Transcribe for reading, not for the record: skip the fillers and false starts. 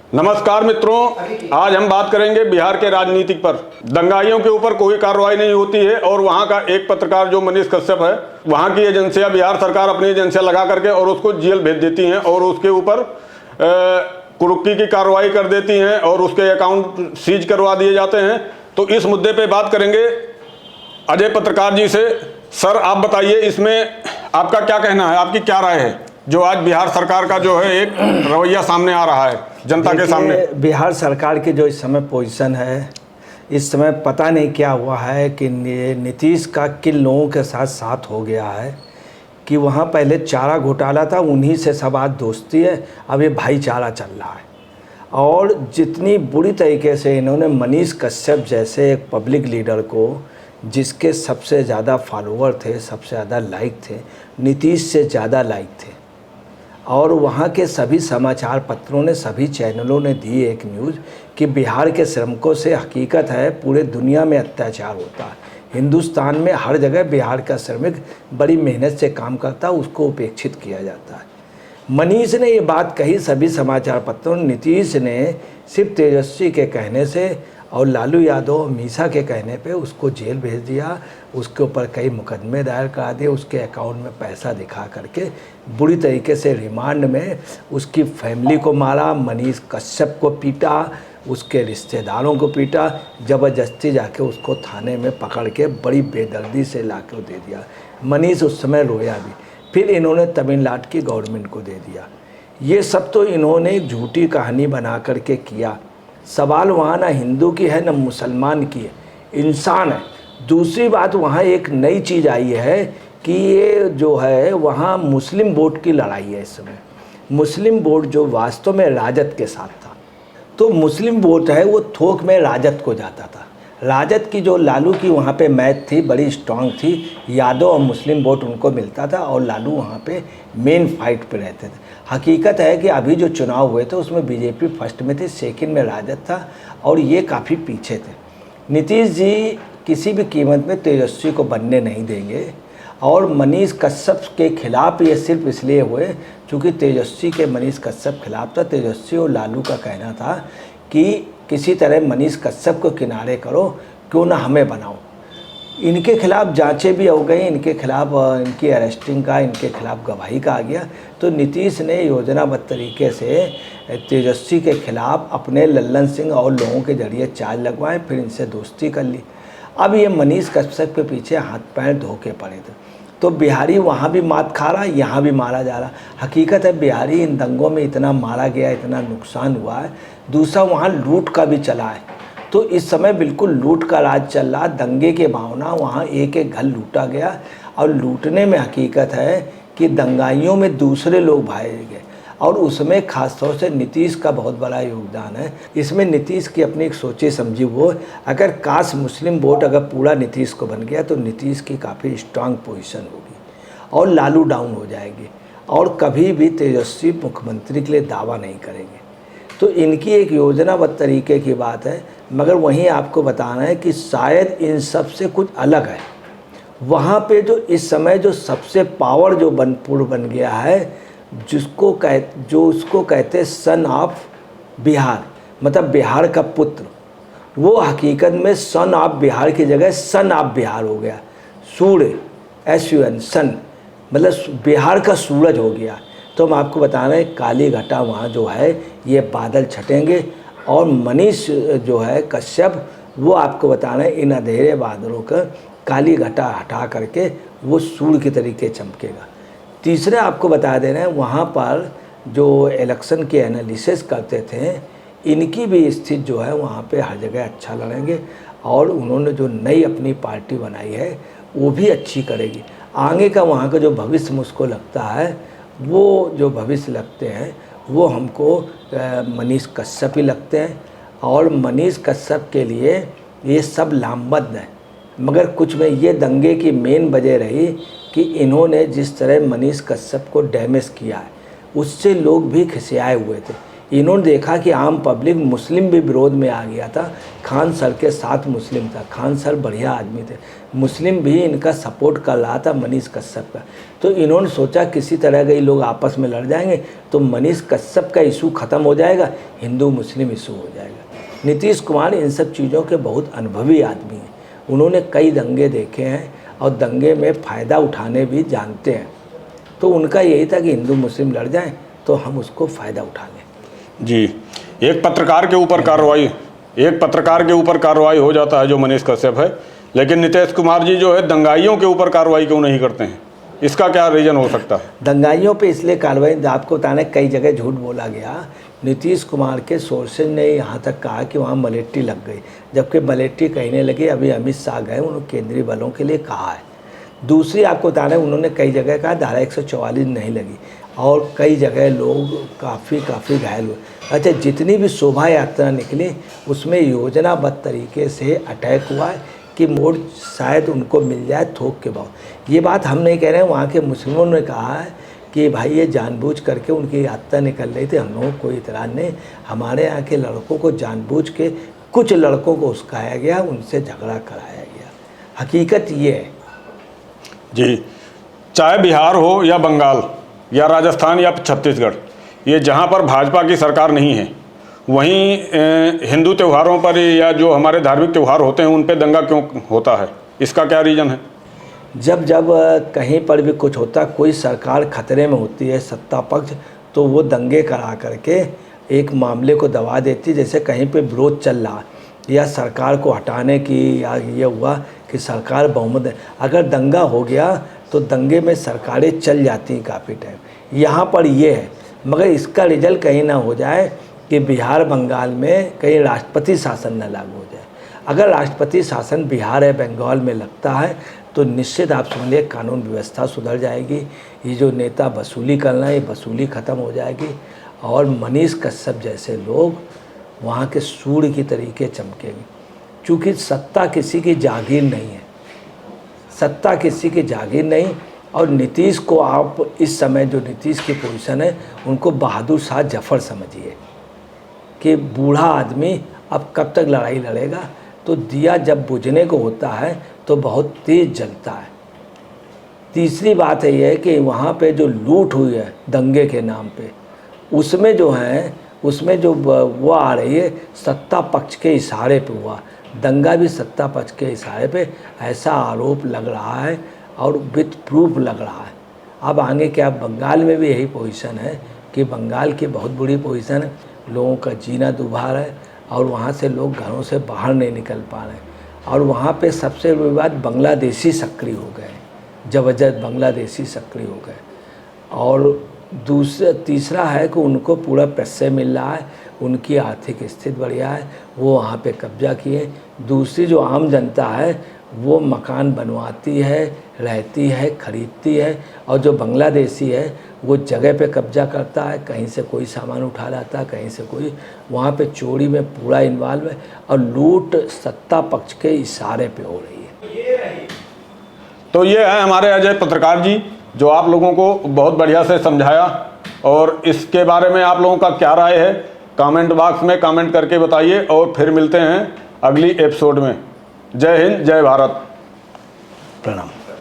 नमस्कार मित्रों, आज हम बात करेंगे बिहार के राजनीतिक पर। दंगाइयों के ऊपर कोई कार्रवाई नहीं होती है और वहां का एक पत्रकार जो मनीष कश्यप है, वहां की एजेंसियां, बिहार सरकार अपनी एजेंसियां लगा करके और उसको जेल भेज देती हैं और उसके ऊपर कुर्की की कार्रवाई कर देती हैं और उसके अकाउंट सीज करवा दिए जाते हैं। तो इस मुद्दे पर बात करेंगे अजय पत्रकार जी से। सर, आप बताइए, इसमें आपका क्या कहना है, आपकी क्या राय है जो आज बिहार सरकार का जो है एक रवैया सामने आ रहा है जनता के सामने? बिहार सरकार की जो इस समय पोजीशन है, इस समय पता नहीं क्या हुआ है कि नीतीश का किन लोगों के साथ साथ हो गया है कि वहाँ पहले चारा घोटाला था, उन्हीं से सब आज दोस्ती है, अब ये भाईचारा चल रहा है। और जितनी बुरी तरीके से इन्होंने मनीष कश्यप जैसे एक पब्लिक लीडर को, जिसके सबसे ज़्यादा फॉलोअर थे, सबसे ज़्यादा लाइक थे, नीतीश से ज़्यादा लाइक थे, और वहाँ के सभी समाचार पत्रों ने, सभी चैनलों ने दी एक न्यूज़ कि बिहार के श्रमिकों से, हकीकत है पूरे दुनिया में अत्याचार होता है, हिंदुस्तान में हर जगह बिहार का श्रमिक बड़ी मेहनत से काम करता है, उसको उपेक्षित किया जाता है। मनीष ने ये बात कही सभी समाचार पत्रों ने। नीतीश ने सिर्फ तेजस्वी के कहने से और लालू यादव, मीसा के कहने पे उसको जेल भेज दिया, उसके ऊपर कई मुकदमे दायर करा दिए, उसके अकाउंट में पैसा दिखा करके बुरी तरीके से रिमांड में उसकी फैमिली को मारा, मनीष कश्यप को पीटा, उसके रिश्तेदारों को पीटा, ज़बरदस्ती जाके उसको थाने में पकड़ के बड़ी बेदर्दी से ला के दे दिया। मनीष उस समय रोया भी। फिर इन्होंने तमिलनाडु की गवर्नमेंट को दे दिया। ये सब तो इन्होंने एक झूठी कहानी बना करके किया। सवाल वहाँ ना हिंदू की है ना मुसलमान की है, इंसान है। दूसरी बात, वहाँ एक नई चीज़ आई है कि ये जो है वहाँ मुस्लिम वोट की लड़ाई है इस समय। मुस्लिम वोट जो वास्तव में राजद के साथ था, तो मुस्लिम वोट है वो थोक में राजद को जाता था। राजद की जो लालू की वहाँ पे मैच थी, बड़ी स्ट्रांग थी, यादव और मुस्लिम वोट उनको मिलता था और लालू वहाँ पे मेन फाइट पे रहते थे। हकीकत है कि अभी जो चुनाव हुए थे उसमें बीजेपी फर्स्ट में थी, सेकंड में राजद था और ये काफ़ी पीछे थे। नीतीश जी किसी भी कीमत में तेजस्वी को बनने नहीं देंगे और मनीष कश्यप के खिलाफ ये सिर्फ इसलिए हुए क्योंकि तेजस्वी के मनीष कश्यप खिलाफ था। तेजस्वी और लालू का कहना था कि किसी तरह मनीष कश्यप को किनारे करो, क्यों ना हमें बनाओ। इनके खिलाफ जांचें भी हो गई, इनके खिलाफ इनकी अरेस्टिंग का, इनके खिलाफ गवाही का आ गया। तो नीतीश ने योजनाबद्ध तरीके से तेजस्वी के खिलाफ अपने लल्लन सिंह और लोगों के जरिए चार्ज लगवाए, फिर इनसे दोस्ती कर ली। अब ये मनीष कश्यप के पीछे हाथ पैर धो के पड़े थे। तो बिहारी वहाँ भी मात खा रहा, यहाँ भी मारा जा रहा। हकीकत है बिहारी इन दंगों में इतना मारा गया, इतना नुकसान हुआ है। दूसरा, वहाँ लूट का भी चला है। तो इस समय बिल्कुल लूट का राज चल रहा। दंगे के भावना, वहाँ एक एक घर लूटा गया और लूटने में हकीकत है कि दंगाइयों में दूसरे लोग भाए गए और उसमें खासतौर से नीतीश का बहुत बड़ा योगदान है। इसमें नीतीश की अपनी एक सोची समझी वो, अगर काश मुस्लिम वोट अगर पूरा नीतीश को बन गया तो नीतीश की काफ़ी स्ट्रांग पोजीशन होगी और लालू डाउन हो जाएगी और कभी भी तेजस्वी मुख्यमंत्री के लिए दावा नहीं करेंगे। तो इनकी एक योजनाबद्ध तरीके की बात है, मगर वहीं आपको बताना है कि शायद इन सब से कुछ अलग है। वहाँ पे जो इस समय जो सबसे पावर जो बन गया है, जो उसको कहते सन ऑफ बिहार, मतलब बिहार का पुत्र, वो हकीकत में सन ऑफ बिहार की जगह सन ऑफ बिहार हो गया। सूर्य, SUN, सन, मतलब बिहार का सूरज हो गया। तो हम आपको बता रहे हैं काली घटा वहाँ जो है ये बादल छटेंगे और मनीष जो है कश्यप, वो आपको बता रहे हैं इन अंधेरे बादलों का काली घटा हटा करके वो सूर्य की तरीके चमकेगा। तीसरे आपको बता दे रहे हैं, वहाँ पर जो इलेक्शन के एनालिसिस करते थे, इनकी भी स्थिति जो है वहाँ पे हर जगह अच्छा लड़ेंगे और उन्होंने जो नई अपनी पार्टी बनाई है वो भी अच्छी करेगी। आगे का वहाँ का जो भविष्य मुझको लगता है, वो जो भविष्य लगते हैं वो हमको मनीष कश्यप ही लगते हैं और मनीष कश्यप के लिए ये सब लामबंद है। मगर कुछ में ये दंगे की मेन वजह रही कि इन्होंने जिस तरह मनीष कश्यप को डैमेज किया है, उससे लोग भी खिसियाए हुए थे। इन्होंने देखा कि आम पब्लिक, मुस्लिम भी विरोध में आ गया था। खान सर के साथ मुस्लिम था, खान सर बढ़िया आदमी थे, मुस्लिम भी इनका सपोर्ट कर रहा था मनीष कश्यप का। तो इन्होंने सोचा किसी तरह के लोग आपस में लड़ जाएंगे तो मनीष कश्यप का इशू ख़त्म हो जाएगा, हिंदू मुस्लिम इशू हो जाएगा। नीतीश कुमार इन सब चीज़ों के बहुत अनुभवी आदमी हैं, उन्होंने कई दंगे देखे हैं और दंगे में फ़ायदा उठाने भी जानते हैं। तो उनका यही था कि हिंदू मुस्लिम लड़ जाएं तो हम उसको फ़ायदा उठा लें। जी, एक पत्रकार के ऊपर कार्रवाई हो जाता है जो मनीष कश्यप है, लेकिन नीतीश कुमार जी जो है दंगाइयों के ऊपर कार्रवाई क्यों नहीं करते हैं? इसका क्या रीज़न हो सकता है? दंगाइयों पे इसलिए कार्रवाई, आपको बताना कई जगह झूठ बोला गया। नीतीश कुमार के सोर्सेज ने यहाँ तक कहा कि वहाँ मलेट्टी लग गई, जबकि मलेट्टी कहने लगे अभी अमित शाह गए, उन्होंने केंद्रीय बलों के लिए कहा है। दूसरी आपको बताना है, उन्होंने कई जगह कहा धारा 144 नहीं लगी और कई जगह लोग काफ़ी घायल हुए। अच्छा, जितनी भी शोभा यात्रा निकली उसमें योजनाबद्ध तरीके से अटैक हुआ है कि मोड़ शायद उनको मिल जाए थोक के भाव। ये बात हम नहीं कह रहे हैं, वहाँ के मुस्लिमों ने कहा है कि भाई ये जानबूझ करके उनकी यात्रा निकल रही थी, हम लोगों को कोई इतराज़ नहीं। हमारे यहाँ के लड़कों को जानबूझ के कुछ लड़कों को उस्काया गया, उनसे झगड़ा कराया गया, हकीकत ये है। जी, चाहे बिहार हो या बंगाल या राजस्थान या छत्तीसगढ़, ये जहाँ पर भाजपा की सरकार नहीं है वहीं हिंदू त्योहारों पर या जो हमारे धार्मिक त्यौहार होते हैं उन पे दंगा क्यों होता है? इसका क्या रीज़न है? जब कहीं पर भी कुछ होता, कोई सरकार खतरे में होती है सत्ता पक्ष, तो वो दंगे करा करके एक मामले को दबा देती। जैसे कहीं पे विरोध चल रहा या सरकार को हटाने की, या ये हुआ कि सरकार बहुमत, अगर दंगा हो गया तो दंगे में सरकारें चल जाती हैं काफ़ी टाइम। यहाँ पर ये है, मगर इसका रिजल्ट कहीं ना हो जाए कि बिहार बंगाल में कहीं राष्ट्रपति शासन न लागू हो जाए। अगर राष्ट्रपति शासन बिहार या बंगाल में लगता है तो निश्चित आप समझिए कानून व्यवस्था सुधर जाएगी। ये जो नेता वसूली करना है, ये वसूली ख़त्म हो जाएगी और मनीष कश्यप जैसे लोग वहाँ के सूर्य की तरीके चमकेंगे। चूँकि सत्ता किसी की जागीर नहीं है, सत्ता किसी की जागीर नहीं। और नीतीश को आप इस समय जो नीतीश की पोजीशन है, उनको बहादुर शाह जफर समझिए कि बूढ़ा आदमी अब कब तक लड़ाई लड़ेगा। तो दिया जब बुझने को होता है तो बहुत तेज़ जलता है। तीसरी बात है ये कि वहाँ पे जो लूट हुई है दंगे के नाम पे, उसमें जो है, उसमें जो वो आ रही है सत्ता पक्ष के इशारे पे हुआ दंगा, भी सत्ता पक्ष के इशारे पे, ऐसा आरोप लग रहा है और विथ प्रूफ लग रहा है। अब आगे क्या, बंगाल में भी यही पोजीशन है कि बंगाल की बहुत बुरी पोजीशन है, लोगों का जीना दुभर है और वहाँ से लोग घरों से बाहर नहीं निकल पा रहे हैं। और वहाँ पे सबसे बड़ी बात, बांग्लादेशी सक्रिय हो गए, ज़बरदस्त बांग्लादेशी सक्रिय हो गए। और तीसरा है कि उनको पूरा पैसे मिल रहा है, उनकी आर्थिक स्थिति बढ़िया है, वो वहाँ पे कब्जा किए। दूसरी जो आम जनता है वो मकान बनवाती है, रहती है, खरीदती है, और जो बांग्लादेशी है वो जगह पे कब्जा करता है, कहीं से कोई सामान उठा लाता है, कहीं से कोई, वहाँ पे चोरी में पूरा इन्वॉल्व है और लूट सत्ता पक्ष के इशारे पे हो रही है। तो ये है हमारे अजय पत्रकार जी, जो आप लोगों को बहुत बढ़िया से समझाया। और इसके बारे में आप लोगों का क्या राय है कमेंट बॉक्स में कमेंट करके बताइए, और फिर मिलते हैं अगली एपिसोड में। जय हिंद, जय भारत, प्रणाम।